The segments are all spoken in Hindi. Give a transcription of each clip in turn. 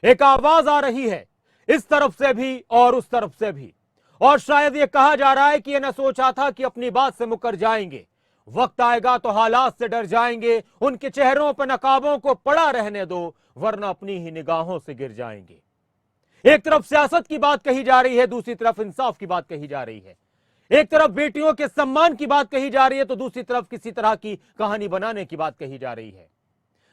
एक आवाज आ रही है इस तरफ से भी और उस तरफ से भी, और शायद ये कहा जा रहा है कि ये न सोचा था कि अपनी बात से मुकर जाएंगे, वक्त आएगा तो हालात से डर जाएंगे, उनके चेहरों पर नकाबों को पड़ा रहने दो वरना अपनी ही निगाहों से गिर जाएंगे। एक तरफ सियासत की बात कही जा रही है, दूसरी तरफ इंसाफ की बात कही जा रही है। एक तरफ बेटियों के सम्मान की बात कही जा रही है तो दूसरी तरफ किसी तरह की कहानी बनाने की बात कही जा रही है।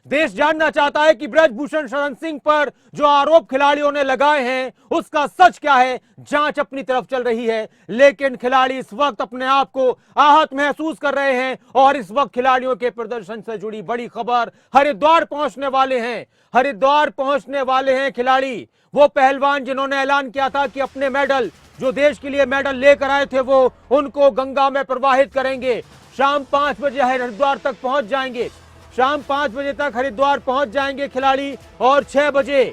देश जानना चाहता है कि ब्रजभूषण शरण सिंह पर जो आरोप खिलाड़ियों ने लगाए हैं उसका सच क्या है। जांच अपनी तरफ चल रही है, लेकिन खिलाड़ी इस वक्त अपने आप को आहत महसूस कर रहे हैं और इस वक्त खिलाड़ियों के प्रदर्शन से जुड़ी बड़ी खबर, हरिद्वार पहुंचने वाले हैं। हरिद्वार पहुंचने वाले हैं खिलाड़ी, वो पहलवान जिन्होंने ऐलान किया था कि अपने मेडल, जो देश के लिए मेडल लेकर आए थे, वो उनको गंगा में प्रवाहित करेंगे। शाम 5 बजे हरिद्वार तक पहुंच जाएंगे। शाम 5 बजे तक हरिद्वार पहुंच जाएंगे खिलाड़ी और 6 बजे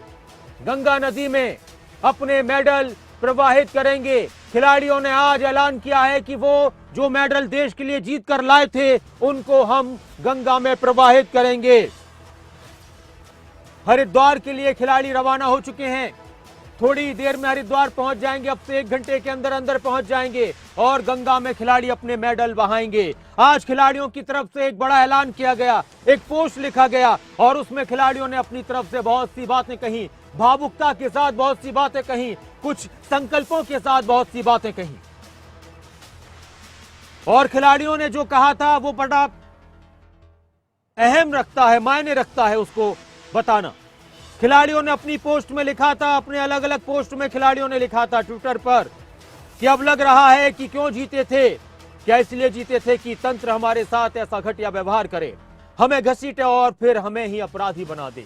गंगा नदी में अपने मेडल प्रवाहित करेंगे। खिलाड़ियों ने आज ऐलान किया है कि वो जो मेडल देश के लिए जीत कर लाए थे उनको हम गंगा में प्रवाहित करेंगे। हरिद्वार के लिए खिलाड़ी रवाना हो चुके हैं, थोड़ी देर में हरिद्वार पहुंच जाएंगे, अब से 1 घंटे के अंदर अंदर पहुंच जाएंगे और गंगा में खिलाड़ी अपने मेडल बहाएंगे। आज खिलाड़ियों की तरफ से एक बड़ा ऐलान किया गया, एक पोस्ट लिखा गया और उसमें खिलाड़ियों ने अपनी तरफ से बहुत सी बातें कही, भावुकता के साथ बहुत सी बातें कही, कुछ संकल्पों के साथ बहुत सी बातें कही। और खिलाड़ियों ने जो कहा था वो बड़ा अहम रखता है, मायने रखता है उसको बताना। खिलाड़ियों ने अपनी पोस्ट में लिखा था, अपने अलग अलग पोस्ट में खिलाड़ियों ने लिखा था ट्विटर पर कि अब लग रहा है कि क्यों जीते थे, क्या इसलिए जीते थे कि तंत्र हमारे साथ ऐसा घटिया व्यवहार करे, हमें घसीटे और फिर हमें ही अपराधी बना दे।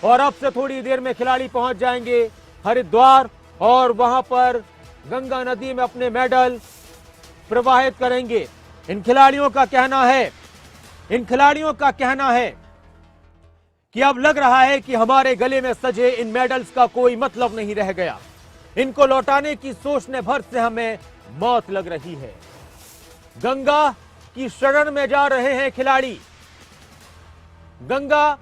और अब से थोड़ी देर में खिलाड़ी पहुंच जाएंगे हरिद्वार और वहां पर गंगा नदी में अपने मेडल प्रवाहित करेंगे। इन खिलाड़ियों का कहना है कि अब लग रहा है कि हमारे गले में सजे इन मेडल्स का कोई मतलब नहीं रह गया, इनको लौटाने की सोचने भर से हमें मौत लग रही है। गंगा की शरण में जा रहे हैं खिलाड़ी, गंगा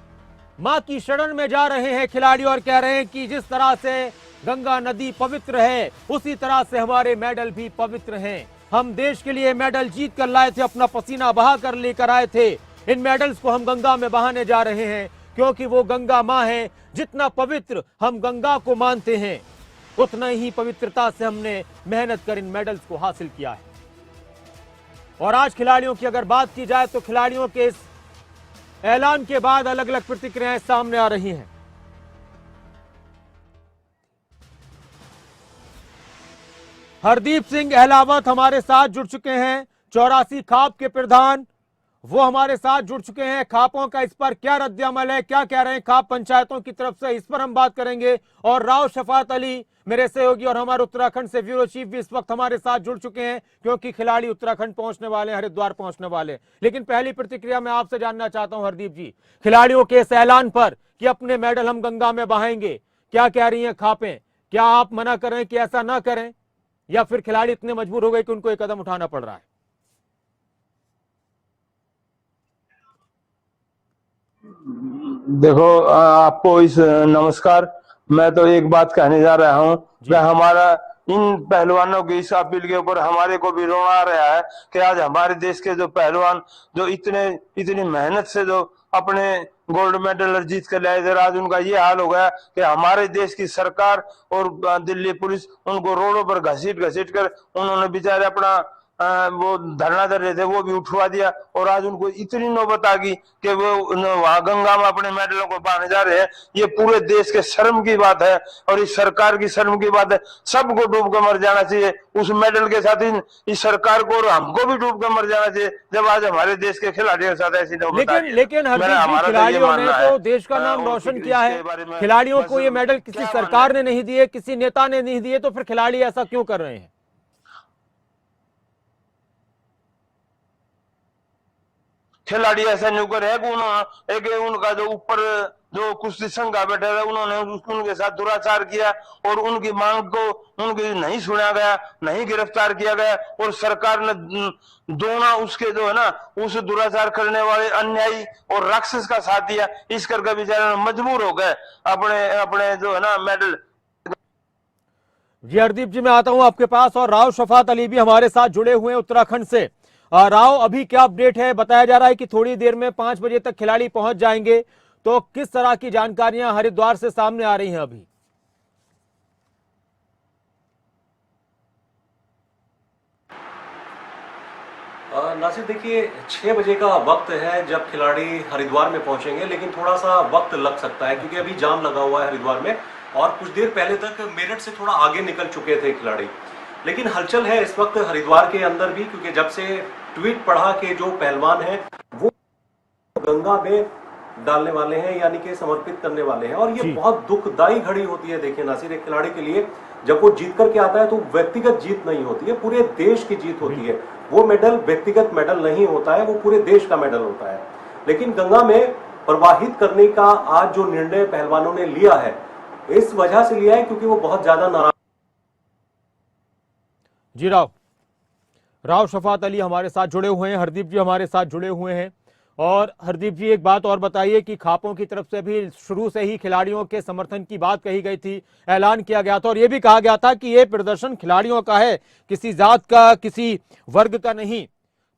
मां की शरण में जा रहे हैं खिलाड़ी और कह रहे हैं कि जिस तरह से गंगा नदी पवित्र है उसी तरह से हमारे मेडल भी पवित्र हैं। हम देश के लिए मेडल जीत कर लाए थे, अपना पसीना बहा कर लेकर आए थे, इन मेडल्स को हम गंगा में बहाने जा रहे हैं क्योंकि वो गंगा मां है। जितना पवित्र हम गंगा को मानते हैं उतना ही पवित्रता से हमने मेहनत कर इन मेडल्स को हासिल किया है। और आज खिलाड़ियों की अगर बात की जाए तो खिलाड़ियों के इस ऐलान के बाद अलग अलग प्रतिक्रियाएं सामने आ रही हैं। हरदीप सिंह अहलावत हमारे साथ जुड़ चुके हैं, 84 खाप के प्रधान, वो हमारे साथ जुड़ चुके हैं। खापों का इस पर क्या रद्द-ए-अमल है, क्या कह रहे हैं खाप पंचायतों की तरफ से, इस पर हम बात करेंगे। और राव शफात अली मेरे सहयोगी और हमारे उत्तराखंड से ब्यूरो चीफ भी इस वक्त हमारे साथ जुड़ चुके हैं क्योंकि खिलाड़ी उत्तराखंड पहुंचने वाले, हरिद्वार पहुंचने वाले। लेकिन पहली प्रतिक्रिया मैं आपसे जानना चाहता हूं हरदीप जी, खिलाड़ियों के इस ऐलान पर कि अपने मेडल हम गंगा में बहाएंगे, क्या कह रही हैं खापें? क्या आप मना करें कि ऐसा ना करें या फिर खिलाड़ी इतने मजबूर हो गए कि उनको एक कदम उठाना पड़ रहा है? देखो, आपको इस नमस्कार। मैं तो एक बात कहने जा रहा हूँ कि हमारा इन पहलवानों की इस अपील के ऊपर हमारे को भी रोना आ रहा है कि आज हमारे देश के जो पहलवान जो इतनी मेहनत से जो अपने गोल्ड मेडल जीत कर लाए थे, आज उनका ये हाल हो गया कि हमारे देश की सरकार और दिल्ली पुलिस उनको रोडों पर घसीट कर उन्होंने बेचारे अपना वो धरना दे रहे थे वो भी उठवा दिया। और आज उनको इतनी नौबत आ गई कि वो वहां गंगा में अपने मेडलों को पाने जा रहे हैं। ये पूरे देश के शर्म की बात है और इस सरकार की शर्म की बात है। सबको डूब कर मर जाना चाहिए उस मेडल के साथ, इस सरकार को और हमको भी डूब कर मर जाना चाहिए जब आज हमारे देश के खिलाड़ियों के साथ ऐसी नौबत आ रही है। लेकिन खिलाड़ियों ने तो देश का नाम रोशन किया है, खिलाड़ियों को ये मेडल किसी सरकार ने नहीं दिए, किसी नेता ने नहीं दिए, तो फिर खिलाड़ी ऐसा क्यों कर रहे हैं? खिलाड़ी ऐसा नहीं कर है कि उन्होंने एक उनका जो ऊपर जो कुश्ती संघ का बैठा था उन्होंने उनके साथ दुराचार किया और उनकी मांग को उनकी नहीं सुना गया, नहीं गिरफ्तार किया गया और सरकार ने दोना उसके जो है ना उस दुराचार करने वाले अन्यायी और राक्षस का साथ दिया। इस करके बेचारे मजबूर हो गए अपने अपने जो है ना मेडल। जी हरदीप जी, मैं आता हूं आपके पास और राव शफात अली भी हमारे साथ जुड़े हुए हैं उत्तराखंड से। राव, अभी क्या अपडेट है? बताया जा रहा है कि थोड़ी देर में 5 बजे तक खिलाड़ी पहुंच जाएंगे, तो किस तरह की जानकारियां हरिद्वार से सामने आ रही हैं अभी? नासिर, देखिए 6 बजे का वक्त है जब खिलाड़ी हरिद्वार में पहुंचेंगे, लेकिन थोड़ा सा वक्त लग सकता है क्योंकि अभी जाम लगा हुआ है हरिद्वार में और कुछ देर पहले तक मेरठ से थोड़ा आगे निकल चुके थे खिलाड़ी। लेकिन हलचल है इस वक्त हरिद्वार के अंदर भी, क्योंकि जब से ट्वीट पढ़ा कि जो पहलवान है वो गंगा में डालने वाले हैं, यानी कि समर्पित करने वाले हैं। और ये बहुत दुखदाई घड़ी होती है, देखिए नासिर, एक खिलाड़ी के लिए जब वो जीत करके आता है तो व्यक्तिगत जीत नहीं होती है, पूरे देश की जीत होती है। वो मेडल व्यक्तिगत मेडल नहीं होता है, वो पूरे देश का मेडल होता है। लेकिन गंगा में प्रवाहित करने का आज जो निर्णय पहलवानों ने लिया है, इस वजह से लिया है क्योंकि वो बहुत ज्यादा नाराज। जी राव शफात अली हमारे साथ जुड़े हुए हैं, हरदीप जी हमारे साथ जुड़े हुए हैं। और हरदीप जी, एक बात और बताइए कि खापों की तरफ से भी शुरू से ही खिलाड़ियों के समर्थन की बात कही गई थी, ऐलान किया गया था और यह भी कहा गया था कि यह प्रदर्शन खिलाड़ियों का है, किसी जात का, किसी वर्ग का नहीं।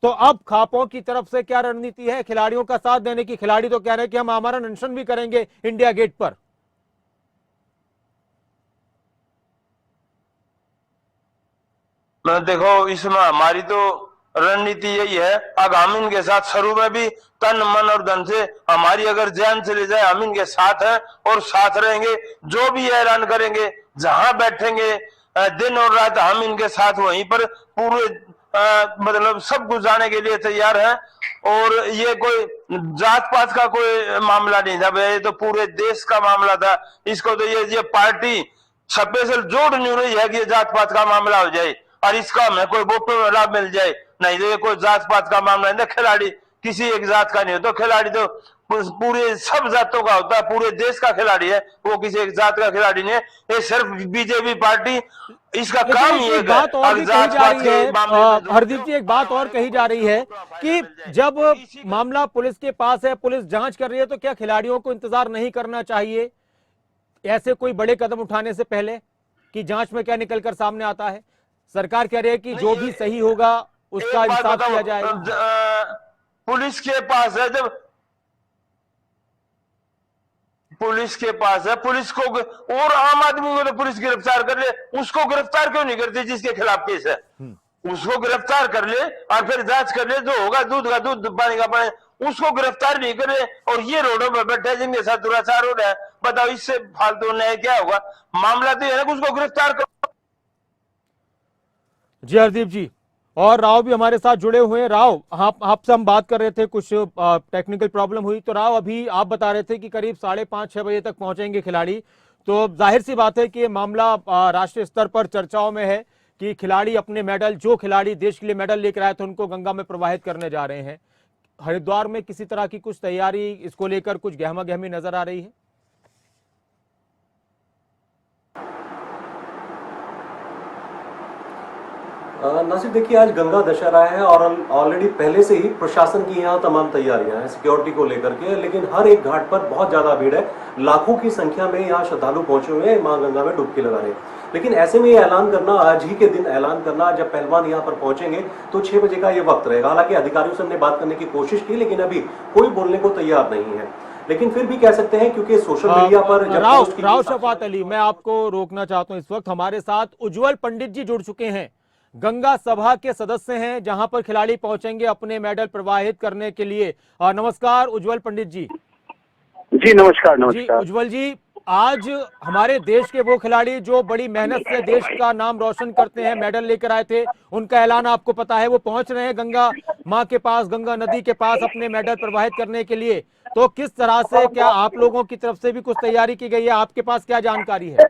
तो अब खापों की तरफ से क्या रणनीति है खिलाड़ियों का साथ देने की? खिलाड़ी तो कह रहे हैं कि हम हमारा अनशन भी करेंगे इंडिया गेट पर। देखो, इसमें हमारी तो रणनीति यही है, अगर हम इनके साथ शुरू में भी तन मन और धन से हमारी अगर जान चली जाए, हम इनके साथ हैं और साथ रहेंगे। जो भी ऐलान करेंगे, जहां बैठेंगे दिन और रात, हम इनके साथ वहीं पर पूरे मतलब सब कुछ जाने के लिए तैयार हैं। और ये कोई जात पात का कोई मामला नहीं था, ये तो पूरे देश का मामला था। इसको तो ये पार्टी स्पेशल जोड़ नहीं रही है कि ये जात पात का मामला हो जाए और इसका हमें कोई वोटों में लाभ मिल जाए। नहीं, तो ये कोई जात पात का मामला नहीं, खिलाड़ी किसी एक जात का नहीं होता। खिलाड़ी तो पूरे सब जातों का होता है, पूरे देश का खिलाड़ी है, वो किसी एक जात का खिलाड़ी नहीं है। ये सिर्फ बीजेपी पार्टी, इसका काम ही एक बात और भी कही जा रही है हरदीप जी, एक बात और कही जा रही है कि जब मामला पुलिस के पास है, पुलिस जांच कर रही है, तो क्या खिलाड़ियों को इंतजार नहीं करना चाहिए ऐसे कोई बड़े कदम उठाने से पहले कि जांच में क्या निकलकर सामने आता है? सरकार कह रही है कि जो भी सही होगा उसका इंसाफ किया जाएगा। पुलिस के पास है, जब पुलिस के पास है, पुलिस को और आम आदमी को तो पुलिस गिरफ्तार कर ले, उसको गिरफ्तार क्यों नहीं करती जिसके खिलाफ केस है? उसको गिरफ्तार कर ले और फिर जांच कर ले, जो होगा दूध का दूध पानी का पानी। उसको गिरफ्तार नहीं करे और ये रोडों पर बैठे जिनके साथ दुराचार हो रहा है, बताओ इससे फालतू न्याय क्या होगा? मामला तो है ना, उसको गिरफ्तार करो। जी हरदीप जी, और राव भी हमारे साथ जुड़े हुए हैं। राव, आपसे हम बात कर रहे थे, कुछ टेक्निकल प्रॉब्लम हुई, तो राव अभी आप बता रहे थे कि करीब 5:30-6 बजे तक पहुंचेंगे खिलाड़ी। तो जाहिर सी बात है कि ये मामला राष्ट्रीय स्तर पर चर्चाओं में है कि खिलाड़ी अपने मेडल, जो खिलाड़ी देश के लिए मेडल लेकर आए थे, उनको गंगा में प्रवाहित करने जा रहे हैं। हरिद्वार में किसी तरह की कुछ तैयारी, इसको लेकर कुछ गहमा गहमी नजर आ रही है? नासिर, देखिए आज गंगा दशहरा है और ऑलरेडी पहले से ही प्रशासन की यहाँ तमाम तैयारियां हैं सिक्योरिटी को लेकर के। लेकिन हर एक घाट पर बहुत ज्यादा भीड़ है, लाखों की संख्या में यहाँ श्रद्धालु पहुंचे हुए हैं मां गंगा में डुबकी लगाने। लेकिन ऐसे में ये ऐलान करना, आज ही के दिन ऐलान करना, जब पहलवान यहाँ पर पहुंचेंगे तो 6 बजे का ये वक्त रहेगा। हालांकि अधिकारियों से हमने बात करने की कोशिश की, लेकिन अभी कोई बोलने को तैयार नहीं है। लेकिन फिर भी कह सकते हैं क्योंकि सोशल मीडिया पर राव शफात अली, मैं आपको रोकना चाहता हूं। इस वक्त हमारे साथ उज्जवल पंडित जी जुड़ चुके हैं, गंगा सभा के सदस्य हैं, जहां पर खिलाड़ी पहुंचेंगे अपने मेडल प्रवाहित करने के लिए। नमस्कार उज्जवल पंडित जी। जी नमस्कार। जी उज्जवल जी, आज हमारे देश के वो खिलाड़ी जो बड़ी मेहनत से देश का नाम रोशन करते हैं, मेडल लेकर आए थे, उनका ऐलान आपको पता है, वो पहुंच रहे हैं गंगा मां के पास, गंगा नदी के पास अपने मेडल प्रवाहित करने के लिए। तो किस तरह से, क्या आप लोगों की तरफ से भी कुछ तैयारी की गई है? आपके पास क्या जानकारी है?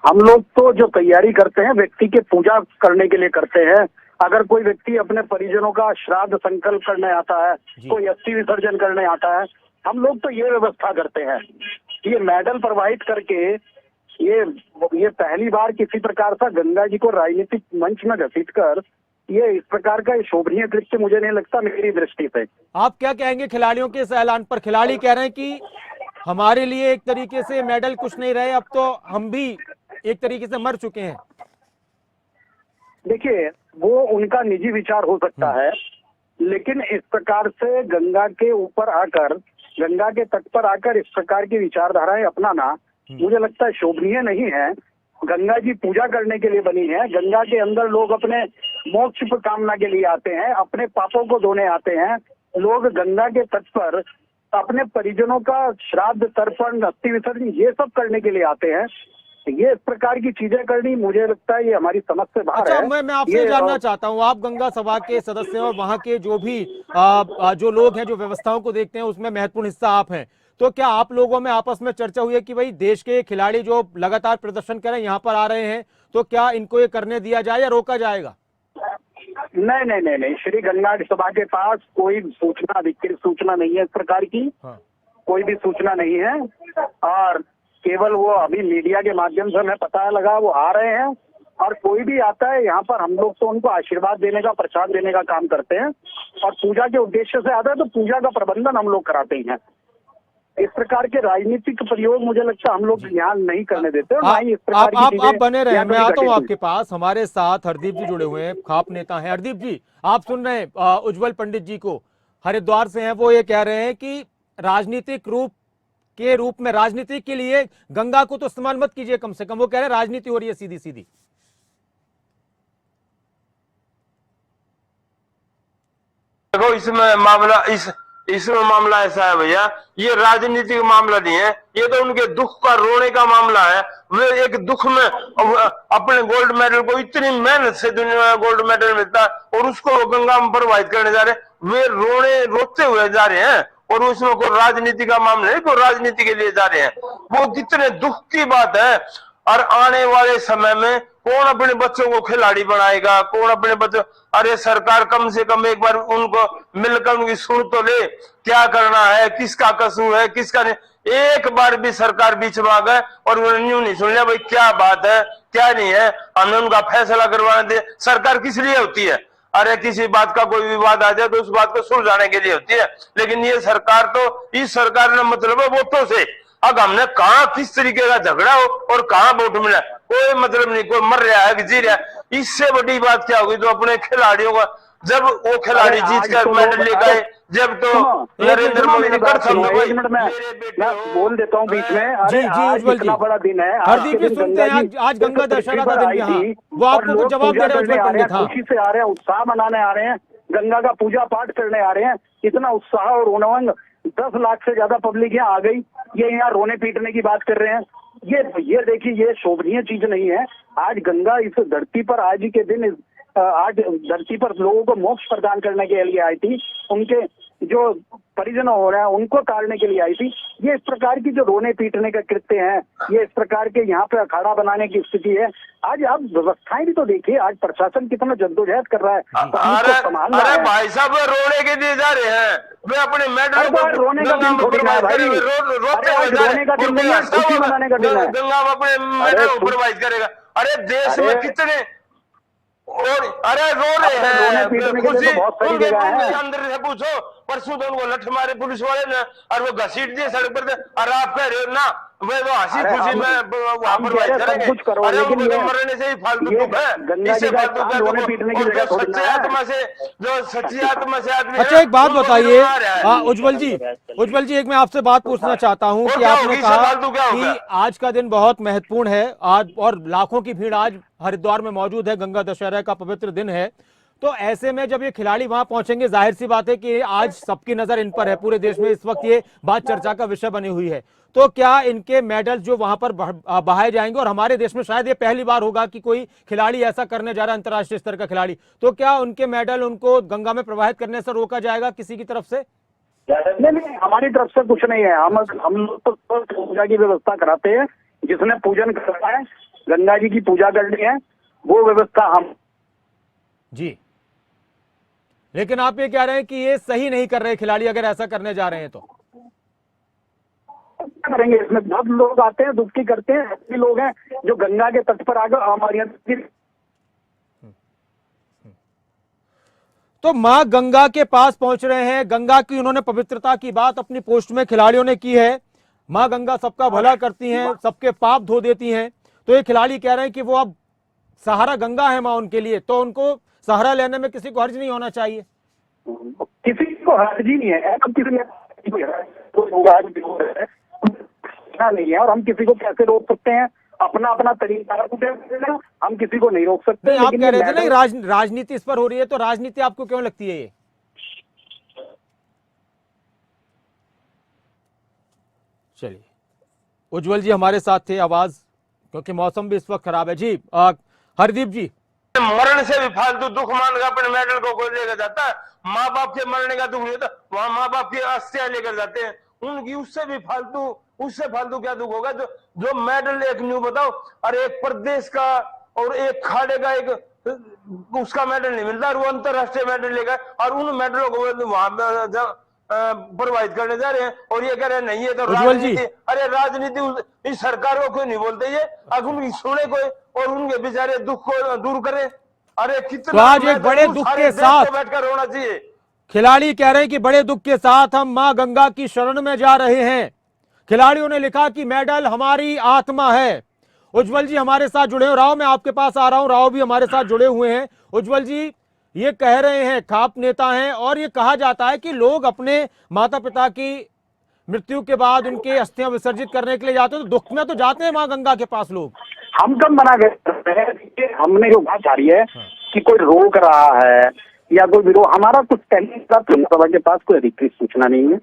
हम लोग तो जो तैयारी करते हैं व्यक्ति के पूजा करने के लिए करते हैं, अगर कोई व्यक्ति अपने परिजनों का श्राद्ध संकल्प करने आता है, कोई अस्थि विसर्जन करने आता है, हम लोग तो ये व्यवस्था करते हैं। ये मेडल प्रवाहित करके ये पहली बार किसी प्रकार से गंगा जी को राजनीतिक मंच में घसीट कर ये इस प्रकार का शोभनीय कृत्य मुझे नहीं लगता मेरी दृष्टि से। आप क्या कहेंगे खिलाड़ियों के इस ऐलान पर? खिलाड़ी कह रहे हैं कि हमारे लिए एक तरीके से मेडल कुछ नहीं रहे, अब तो हम भी एक तरीके से मर चुके हैं। देखिए, वो उनका निजी विचार हो सकता है, लेकिन इस प्रकार से गंगा के ऊपर आकर, गंगा के तट पर आकर इस प्रकार की विचारधाराएं अपनाना मुझे लगता है शोभनीय नहीं है। गंगा जी पूजा करने के लिए बनी है। गंगा के अंदर लोग अपने मोक्ष पर कामना के लिए आते हैं, अपने पापों को धोने आते हैं। लोग गंगा के तट पर अपने परिजनों का श्राद्ध, तर्पण, अस्थि विसर्जन ये सब करने के लिए आते हैं। ये इस प्रकार की चीजें करनी मुझे लगता है ये हमारी समझ से बाहर है। मैं आपसे जानना चाहता हूँ, आप गंगा सभा के सदस्य हैं और वहाँ के जो भी जो लोग हैं, जो व्यवस्थाओं को देखते हैं, उसमें महत्वपूर्ण हिस्सा आप हैं। तो क्या आप लोगों में आपस में चर्चा हुई है कि भाई देश के खिलाड़ी जो लगातार प्रदर्शन कर रहे हैं, यहाँ पर आ रहे हैं, तो क्या इनको ये करने दिया जाए या रोका जाएगा? नहीं, श्री गंगा सभा के पास कोई सूचना, अधिकृत सूचना नहीं है इस प्रकार की। कोई भी सूचना नहीं है और केवल वो अभी मीडिया के माध्यम से हमें पता लगा वो आ रहे हैं। और कोई भी आता है यहाँ पर, हम लोग तो उनको आशीर्वाद देने का, प्रसाद देने का काम करते हैं और पूजा के उद्देश्य से आता है तो पूजा का प्रबंधन हम लोग कराते हैं। इस प्रकार के राजनीतिक प्रयोग मुझे लगता है हम लोग ध्यान नहीं करने देते। आप बने रहे, मैं आता हूँ आपके पास। हमारे साथ हरदीप जी जुड़े हुए हैं, खाप नेता हैं। हरदीप जी, आप सुन रहे हैं उज्जवल पंडित जी को, हरिद्वार से हैं। वो ये कह रहे हैं कि राजनीतिक रूप में राजनीति के लिए गंगा को तो इस्तेमाल मत कीजिए, कम से कम। वो कह रहे हैं राजनीति हो रही है सीधी सीधी। देखो, इसमें मामला ऐसा है भैया, ये राजनीतिक मामला नहीं है, ये तो उनके दुख का, रोने का मामला है। वे एक दुख में अपने गोल्ड मेडल को, इतनी मेहनत से दुनिया में गोल्ड मेडल मिलता है और उसको गंगा में प्रवाहित करने जा रहे हैं। वे रोते हुए जा रहे हैं और उसमें कोई राजनीति का मामला नहीं, कोई राजनीति के लिए जा रहे हैं। वो कितने दुख की बात है। और आने वाले समय में कौन अपने बच्चों को खिलाड़ी बनाएगा, कौन अपने बच्चों, अरे सरकार कम से कम एक बार उनको मिलकर उनकी सुन तो ले, क्या करना है, किसका कसूर है, किसका नहीं। एक बार भी सरकार बीच में आ गए और उन्होंने यूं नहीं सुन लिया भाई क्या बात है, क्या नहीं है, हमने उनका फैसला करवाने दे। सरकार किस लिए होती है? अरे किसी बात का कोई विवाद आ जाए तो उस बात को सुलझाने के लिए होती है। लेकिन ये सरकार तो, इस सरकार ने मतलब है वोटों से। अब हमने कहा किस तरीके का झगड़ा हो और कहाँ वोट मिला, कोई मतलब नहीं। कोई मर रहा है कि जी रहा है। इससे बड़ी बात क्या होगी? तो अपने खिलाड़ियों का, जब वो खिलाड़ी जीत कर मेडल लेकर आए, जब तो नरेंद्र मोदी ने कर मैं बोल देता हूँ बीच में। जी उज्जवल जी, बड़ा दिन है। हरदीप जी सुनते हैं, आज गंगा दशहरा का दिन यहाँ, वो आपको कुछ जवाब दे रहे हैं उज्जवल पंडित। खुशी से आ रहे हैं, उत्साह मनाने आ रहे हैं, गंगा का पूजा पाठ करने आ रहे हैं। इतना उत्साह और उमंग, 10 लाख से ज्यादा पब्लिक यहाँ आ गई। ये यहाँ रोने पीटने की बात कर रहे हैं। ये देखिए, ये शोभनीय चीज नहीं है। आज गंगा इस धरती पर, आज के दिन, आज धरती पर लोगों को मोक्ष प्रदान करने के लिए आई थी। उनके जो परिजन हो रहे हैं उनको ताड़ने के लिए आई थी। ये इस प्रकार की जो रोने पीटने का कृत्य है, ये इस प्रकार के यहाँ पे अखाड़ा बनाने की स्थिति है। आज आप व्यवस्थाएं भी तो देखिए, आज प्रशासन कितना जद्दोजहद कर रहा है। अरे भाई साहब, रोने के लिए जा रहे हैं, वे अपने मेडल रोने का दिन थोड़ी ना है भाई। रोने का दिन नहीं है, खुशी मनाने का दिन है। गंगा अपने मेडल को प्रवाहित करेगा। अरे देश में कितने और अरे रो रहे हैं, खुशी उनके अंदर से पूछो। परसों तो उनको लठ मारे पुलिस वाले ने और वो घसीट दिए सड़क पर। और आप कह रहे हो ना वे वो हंसी खुशी में वहां पर वाइज करेंगे। अरे उनको तो मरने से ही फालतू दुख है, इससे फालतू का दुख। सच्ची आत्मा से आदमी। अच्छा, एक बात बताइए उज्जवल जी, एक मैं आपसे बात पूछना चाहता हूँ कि आपने कहा कि आज का दिन बहुत महत्वपूर्ण है, आज और लाखों की भीड़ आज हरिद्वार में मौजूद है, गंगा दशहरा का पवित्र दिन है। तो ऐसे में जब ये खिलाड़ी वहां पहुंचेंगे, जाहिर सी बात है कि आज सबकी नजर इन पर है। पूरे देश में इस वक्त ये बात चर्चा का विषय बनी हुई है। तो क्या इनके मेडल जो वहां पर बहाए जाएंगे, और हमारे देश में शायद ये पहली बार होगा कि कोई खिलाड़ी ऐसा करने जा रहा है, अंतर्राष्ट्रीय स्तर का खिलाड़ी, तो क्या उनके मेडल उनको गंगा में प्रवाहित करने से रोका जाएगा किसी की तरफ से? नहीं, हमारी तरफ से कुछ नहीं है। हम लोग तो पूजा की व्यवस्था कराते हैं। जिसने पूजन करना है, गंगा जी की पूजा करनी है, वो व्यवस्था हम। जी लेकिन आप ये कह रहे हैं कि ये सही नहीं कर रहे खिलाड़ी, अगर ऐसा करने जा रहे हैं तो क्या करेंगे? इसमें बहुत लोग आते हैं, दुखी करते हैं, ऐसे लोग हैं जो गंगा के तट पर आकर हमारे यहाँ। तो मां गंगा के पास पहुंच रहे हैं। गंगा की उन्होंने पवित्रता की बात अपनी पोस्ट में खिलाड़ियों ने की है। मां गंगा सबका भला करती हैं, सबके पाप धो देती हैं। तो ये खिलाड़ी कह रहे हैं कि वो अब सहारा गंगा है मां उनके लिए, तो उनको सहारा लेने में किसी को हर्ज नहीं होना चाहिए। किसी को हर्ज ही नहीं है, हम किसी नहीं है, और हम किसी को कैसे रोक सकते हैं? अपना अपना तरीका, हम किसी को नहीं रोक सकते। नहीं, आप कह रहे थे नहीं राजनीति इस पर हो रही है, तो राजनीति आपको क्यों लगती है ये? चलिए, उज्जवल जी हमारे साथ थे आवाज, क्योंकि मौसम भी इस वक्त खराब है। जी हरदीप जी, मरण से भी फालतू दुख मान कर अपने मेडल को कोई लेकर जाता है। माँ बाप के मरने का दुख नहीं होता, वहां माँ बाप की अस्थियां लेकर जाते हैं उनकी, उससे फालतू क्या दुख होगा? जो मेडल एक न्यू बताओ, और एक प्रदेश का और एक खाड़े का एक उसका मेडल नहीं मिलता, और वो अंतरराष्ट्रीय मेडल लेकर और उन मेडलों को वहां प्रवाहित करने जा रहे हैं, और ये कह रहे हैं नहीं ये तो राजनीति। अरे राजनीति इस सरकार को क्यों नहीं बोलते ये? अब उनकी सुने कोई और उनके बेचारे दुख को दूर करे। अरे कितना तो आज एक बड़े दुख के साथ बैठकर रोना चाहिए। खिलाड़ी कह रहे हैं कि बड़े दुख के साथ हम मां गंगा की शरण में जा रहे हैं। खिलाड़ियों ने लिखा कि मेडल हमारी आत्मा है। उज्जवल जी हमारे साथ जुड़े हैं। राव, मैं आपके पास आ रहा हूं। राव भी हमारे साथ जुड़े हुए हैं। उज्जवल जी ये कह रहे हैं, खाप नेता हैं, और ये कहा जाता है कि लोग अपने माता पिता की मृत्यु के बाद उनके अस्थियां विसर्जित करने के लिए जाते हैं, तो दुख में तो जाते हैं मां गंगा के पास लोग। हम कब मना करते हैं? हमने जो बात आ रही है कि कोई रोक रहा है या कोई विरोध, हमारा कुछ पहले सभा के पास कोई अधिकृत सूचना नहीं है।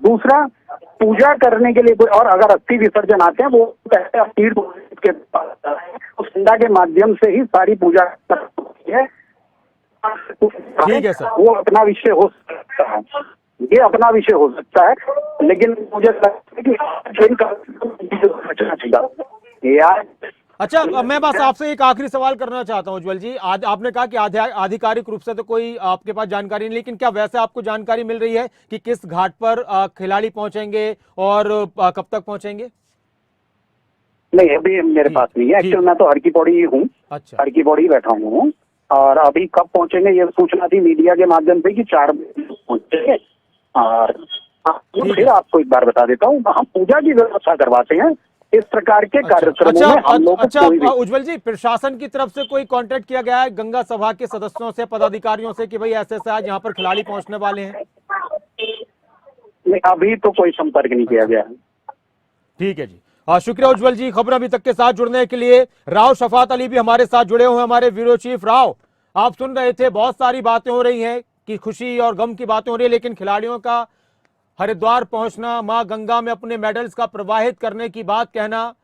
दूसरा, पूजा करने के लिए कोई, और अगर अस्थि विसर्जन आते हैं वो तीर्थ के उस गंगा के माध्यम से ही सारी पूजा होती है। ठीक है सर, वो अपना विषय हो सकता है, ये अपना विषय हो सकता है, लेकिन मुझे लगता है कि बचना चाहिए यार। अच्छा, मैं बस आपसे एक आखिरी सवाल करना चाहता हूं उज्जवल जी। आपने कहा कि आधिकारिक रूप से तो कोई आपके पास जानकारी नहीं, लेकिन क्या वैसे आपको जानकारी मिल रही है कि किस घाट पर खिलाड़ी पहुंचेंगे और कब तक पहुंचेंगे? नहीं, अभी मेरे पास नहीं है। एक्चुअल मैं तो हर की पौड़ी हूँ। अच्छा, हर की पौड़ी बैठा हूँ, और अभी कब पहुंचेंगे ये सूचना थी मीडिया के माध्यम से कि 4 बजे पहुंचेंगे। और फिर आपको एक बार बता देता हूँ, हम पूजा की व्यवस्था करवाते हैं इस प्रकार के कार्यक्रमों में हम लोग। अच्छा उज्जवल जी, प्रशासन की तरफ से कोई कांटेक्ट किया गया है गंगा सभा के सदस्यों से, पदाधिकारियों से, कि भाई ऐसे ऐसे आज यहाँ पर खिलाड़ी पहुंचने वाले हैं? नहीं, अभी तो कोई संपर्क नहीं किया गया है। ठीक है जी, शुक्रिया उज्जवल जी खबर अभी तक के साथ जुड़ने के लिए। राव शफात अली भी हमारे साथ जुड़े हुए, हमारे ब्यूरो चीफ। राव, आप सुन रहे थे, बहुत सारी बातें हो रही हैं कि खुशी और गम की बातें हो रही है, लेकिन खिलाड़ियों का हरिद्वार पहुंचना, मां गंगा में अपने मेडल्स का प्रवाहित करने की बात कहना,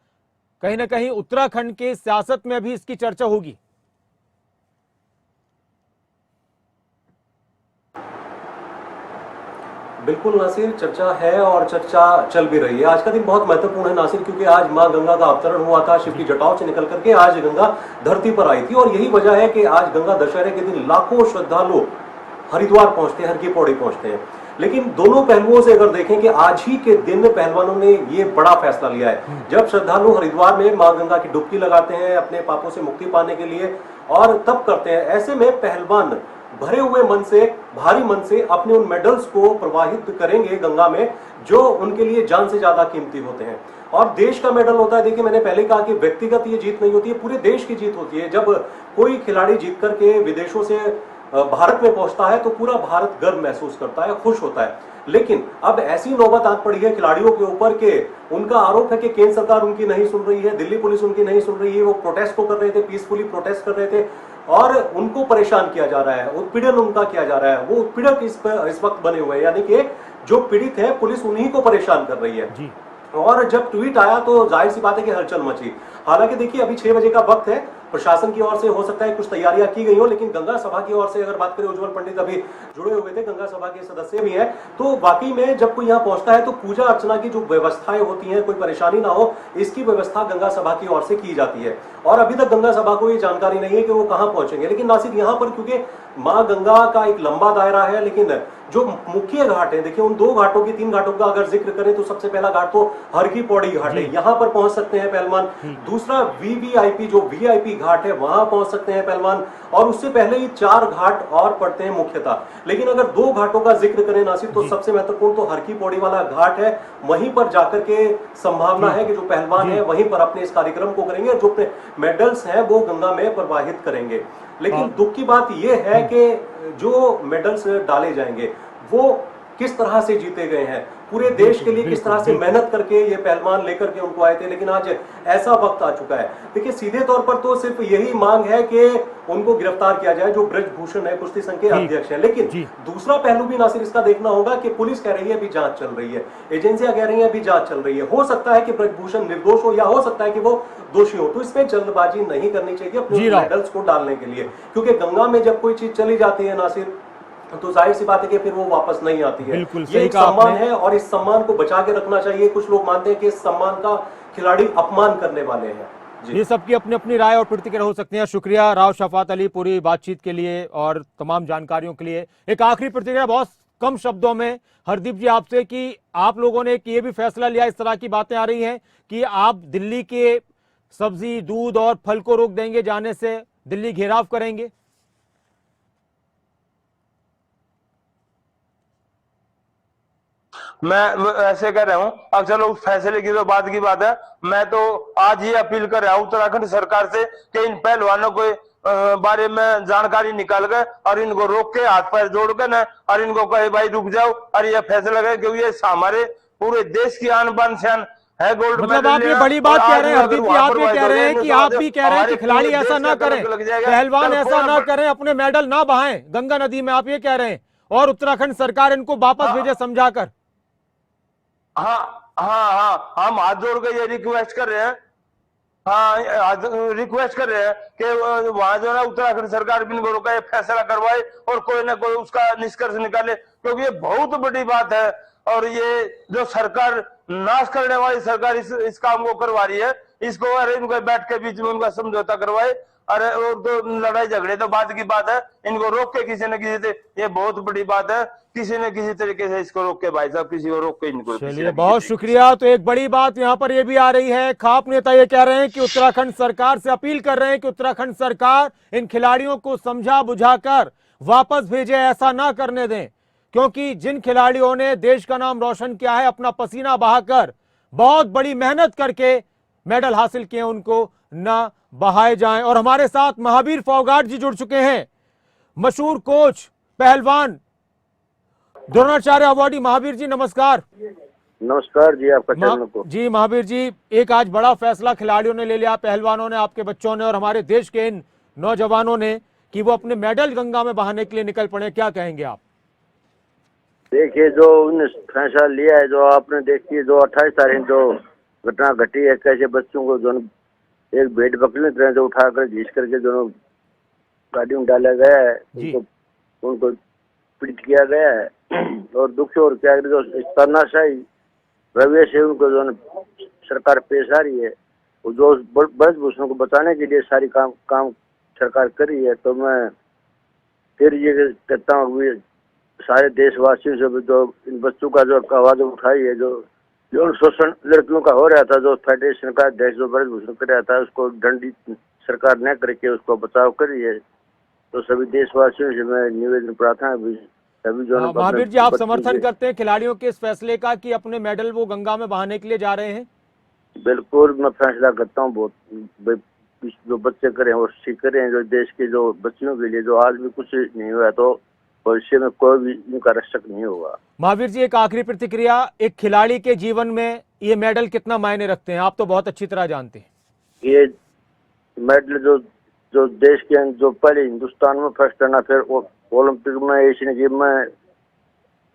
कहीं ना कहीं उत्तराखंड की सियासत में भी इसकी चर्चा होगी। बिल्कुल नासिर, चर्चा है और चर्चा चल भी रही है। आज का दिन बहुत महत्वपूर्ण है नासिर, क्योंकि आज मां गंगा का अवतरण हुआ था। शिव की जटाओं से निकल करके आज गंगा धरती पर आई थी, और यही वजह है कि आज गंगा दशहरे के दिन लाखों श्रद्धालु हरिद्वार पहुंचते हैं, हर की पौड़ी पहुंचते हैं। लेकिन दोनों पहलुओं से अगर देखें कि आज ही के दिन पहलवानों ने ये बड़ा फैसला लिया है। जब श्रद्धालु हरिद्वार में मां गंगा की डुबकी लगाते हैं अपने पापों से मुक्ति पाने के लिए, और तब करते हैं, ऐसे में पहलवान भरे हुए मन से, भारी मन से अपने उन मेडल्स को प्रवाहित करेंगे गंगा में, जो उनके लिए जान से ज्यादा कीमती होते हैं। और देश का मेडल होता है। देखिए, मैंने पहले कहा कि व्यक्तिगत ये जीत नहीं होती है, पूरे देश की जीत होती है। जब कोई खिलाड़ी जीत करके विदेशों से भारत में पहुंचता है तो पूरा भारत गर्व महसूस करता है, खुश होता है। लेकिन अब ऐसी नौबत आ पड़ी है खिलाड़ियों के ऊपर के उनका आरोप है कि केंद्र सरकार उनकी नहीं सुन रही है, दिल्ली पुलिस उनकी नहीं सुन रही है। वो प्रोटेस्ट को कर रहे थे, पीसफुली प्रोटेस्ट कर रहे थे, और उनको परेशान किया जा रहा है, उत्पीड़न उनका किया जा रहा है। वो उत्पीड़क इस वक्त बने हुए हैं, यानी कि जो पीड़ित है पुलिस उन्हीं को परेशान कर रही है जी। और जब ट्वीट आया तो जाहिर सी बात है कि हलचल मची। हालांकि देखिए, अभी 6 बजे का वक्त है, प्रशासन की ओर से हो सकता है कुछ तैयारियां की गई हो, लेकिन गंगा सभा की ओर से अगर बात करें, उज्जवल पंडित अभी जुड़े हुए थे, गंगा सभा के सदस्य भी हैं, तो वाकई में जब कोई यहाँ पहुंचता है तो पूजा अर्चना की जो व्यवस्थाएं होती हैं, कोई परेशानी ना हो, इसकी व्यवस्था गंगा सभा की ओर से की जाती है। और अभी तक गंगा सभा को ये जानकारी नहीं है कि वो कहां पहुंचेंगे। लेकिन नासिर, यहाँ पर क्योंकि मां गंगा का एक लंबा दायरा है, लेकिन जो मुख्य घाट है, देखिए उन 2 घाटों की 3 घाटों का अगर जिक्र करें तो सबसे पहला घाट तो हर की पौड़ी घाट है, यहां पर पहुंच सकते हैं पहलवान। दूसरा वीवीआईपी जो वीआईपी घाट है, वहां पहुंच सकते हैं पहलवान। और उससे पहले ही 4 घाट और पड़ते हैं मुख्यतः। लेकिन अगर 2 घाटों का जिक्र करें नासिर, तो सबसे महत्वपूर्ण तो हर की पौड़ी वाला घाट है। वहीं पर जाकर के संभावना है कि जो पहलवान है वहीं पर अपने इस कार्यक्रम को करेंगे, जो अपने मेडल्स हैं वो गंगा में प्रवाहित करेंगे। लेकिन दुख की बात यह है कि जो मेडल्स डाले जाएंगे वो किस तरह से जीते गए हैं, पूरे देश के लिए किस तरह से मेहनत करके ये पहलवान लेकर के उनको आए थे। लेकिन आज ऐसा वक्त आ चुका है, देखिए सीधे तौर पर तो सिर्फ यही मांग है कि उनको गिरफ्तार किया जाए, जो ब्रजभूषण है, कुश्ती संघ के अध्यक्ष हैं। लेकिन दूसरा पहलू भी नासिर इसका देखना होगा कि पुलिस कह रही है अभी जांच चल रही है, एजेंसियां कह रही हैं अभी जांच चल रही है। हो सकता है कि ब्रजभूषण निर्दोष हो, या हो सकता है कि वो दोषी हो। तो इसमें जल्दबाजी नहीं करनी चाहिए अपने मेडल्स को डालने के लिए, क्योंकि गंगा में जब कोई चीज चली जाती है नासिर, तो जाहिर सी बात है कि फिर वो वापस नहीं आती है। ये एक सम्मान है और इस सम्मान को बचा के रखना चाहिए। कुछ लोग मानते हैं कि इस सम्मान का खिलाड़ी अपमान करने वाले हैं। ये सबकी अपनी अपनी राय और प्रतिक्रिया हो सकती है। शुक्रिया राव शफात अली पूरी बातचीत के लिए और तमाम जानकारियों के लिए। एक आखिरी प्रतिक्रिया बहुत कम शब्दों में हरदीप जी आपसे, कि आप लोगों ने ये भी फैसला लिया, इस तरह की बातें आ रही हैं कि आप दिल्ली के सब्जी, दूध और फल को रोक देंगे जाने से, दिल्ली घेराव करेंगे। मैं ऐसे कह रहा हूँ, अब चलो फैसले की तो बाद की बात है। मैं तो आज ये अपील कर रहा हूँ उत्तराखंड सरकार से कि इन पहलवानों के बारे में जानकारी निकाल कर और इनको रोक के हाथ पैर जोड़ कर ना, और इनको कहे भाई रुक जाओ और ये फैसला करें, क्योंकि ये हमारे पूरे देश की आन बान शान है। गोल्ड मतलब आप ये बड़ी बात कह रहे हैं हरदीप जी, आप ये कह रहे हैं कि आप भी कह रहे हैं कि खिलाड़ी ऐसा ना करें, पहलवान ऐसा ना करें, अपने मेडल ना बहाएं गंगा नदी में, आप ये कह रहे हैं, और उत्तराखंड सरकार इनको वापस भेजे समझाकर। हाँ हाँ हाँ, हम हाथ जोड़ के ये रिक्वेस्ट कर रहे हैं, हाँ रिक्वेस्ट कर रहे हैं कि वहां जो है उत्तराखंड सरकार भी इनको रोका, फैसला करवाए और कोई ना कोई उसका निष्कर्ष निकाले, क्योंकि ये बहुत बड़ी बात है। और ये जो सरकार नाश करने वाली सरकार इस काम को करवा रही है, इसको अरे इनको बैठ के बीच में उनका समझौता करवाए। अरे और तो लड़ाई झगड़े तो बात की बात है, इनको रोक के किसी न किसी से, ये बहुत बड़ी बात है, किसी न किसी तरीके से इसको रोक के, भाई साहब किसी को रोक के इनको। चलिए बहुत शुक्रिया। तो एक बड़ी बात यहाँ पर ये भी आ रही है, खाप नेता ये कह रहे हैं कि उत्तराखंड सरकार से अपील कर रहे हैं कि उत्तराखंड सरकार इन खिलाड़ियों को समझा बुझाकर वापस भेजे, ऐसा ना करने दें, क्योंकि जिन खिलाड़ियों ने देश का नाम रोशन किया है, अपना पसीना बहाकर बहुत बड़ी मेहनत करके मेडल हासिल किए, उनको ना बहाए जाएं। और हमारे साथ महावीर फोगाट जी जुड़ चुके हैं, मशहूर कोच, पहलवान, द्रोणाचार्य अवार्डी। महावीर जी नमस्कार। नमस्कार जी, आपका चैनल को। जी महावीर जी, एक आज बड़ा फैसला खिलाड़ियों ने ले लिया, पहलवानों ने, आपके बच्चों ने और हमारे देश के इन नौजवानों ने, कि वो अपने मेडल गंगा में बहाने के लिए निकल पड़े। क्या कहेंगे आप? देखिए, जो उन्होंने फैसला लिया है, जो आपने देखिए जो 28 तारीख जो घटना घटी है, कैसे बच्चों को जो एक भेड़ बकरी तरह जो उठाकर घींच करके जो गाड़ी में डाला गया है, उनको पीड़ित किया गया है। और दुख और क्या जो तानाशाही रवैये से उनको जो सरकार पेश आ रही है, जो ब्रजभूषण को बचाने के लिए सारी काम सरकार कर रही है। तो मैं फिर ये कहता हूँ सारे देशवासियों से जो इन बच्चों का जो आवाज उठाई है, जो शोषण लड़कियों का हो रहा था, जो फेडरेशन का अध्यक्ष जो ब्रजभूषण कर रहा था, उसको दंडित सरकार न करके उसको बचाव कर रही है। तो सभी देशवासियों से मैं निवेदन प्रार्थना भी सभी जो महावीर जी, आप समर्थन करते हैं खिलाड़ियों के इस फैसले का कि अपने मेडल वो गंगा में बहाने के लिए जा रहे हैं? बिल्कुल मैं फैसला करता हूँ, बहुत जो बच्चे करें और सीख रहे हैं, जो देश के जो बच्चियों के लिए जो आज भी कुछ नहीं हुआ, तो भविष्य में कोई भी इनका रक्षक नहीं होगा। महावीर जी, एक आखिरी प्रतिक्रिया, एक खिलाड़ी के जीवन में ये मेडल कितना मायने रखते हैं, आप तो बहुत अच्छी तरह जानते हैं। ये मेडल जो देश के जो पहले हिंदुस्तान में फर्स्ट आना, फिर ओलंपिक में, एशियन गेम में,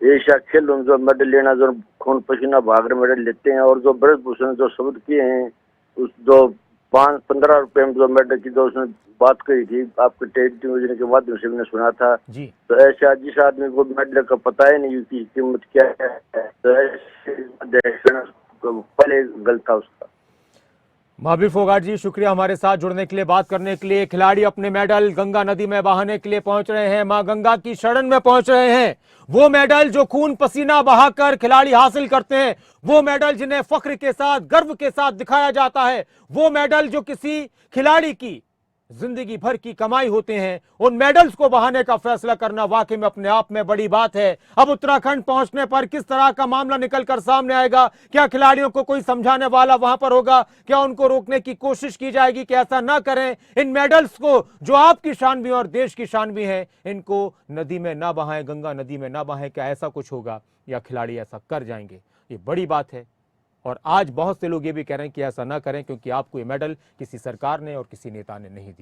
एशिया खेल जो मेडल लेना, जो खून पसीना भाग मेडल लेते हैं, और जो ब्रजभूषण जो शब्द किए हैं, उस जो 5-15 रुपए में जो मेडल की जो उसने बात कही थी आपके टेलीविजन के माध्यम से मैंने सुना था। जी तो ऐसे जिस आदमी को मेडल का पता ही नहीं उसकी कीमत क्या है, तो ऐसे पहले गलत था उसका। महावीर फोगाट जी, शुक्रिया हमारे साथ जुड़ने के लिए, बात करने के लिए। खिलाड़ी अपने मेडल गंगा नदी में बहाने के लिए पहुंच रहे हैं, मां गंगा की शरण में पहुंच रहे हैं। वो मेडल जो खून पसीना बहाकर खिलाड़ी हासिल करते हैं, वो मेडल जिन्हें फख्र के साथ, गर्व के साथ दिखाया जाता है, वो मेडल जो किसी खिलाड़ी की जिंदगी भर की कमाई होते हैं, उन मेडल्स को बहाने का फैसला करना वाकई में अपने आप में बड़ी बात है। अब उत्तराखंड पहुंचने पर किस तरह का मामला निकलकर सामने आएगा? क्या खिलाड़ियों को कोई समझाने वाला वहां पर होगा? क्या उनको रोकने की कोशिश की जाएगी कि ऐसा ना करें? इन मेडल्स को जो आपकी शान भी और देश की शान भी है, इनको नदी में ना बहाएं, गंगा नदी में ना बहाएं। क्या ऐसा कुछ होगा या खिलाड़ी ऐसा कर जाएंगे? ये बड़ी बात है। और आज बहुत से लोग ये भी कह रहे हैं कि ऐसा ना करें, क्योंकि आपको ये मेडल किसी सरकार ने और किसी नेता ने नहीं दिया।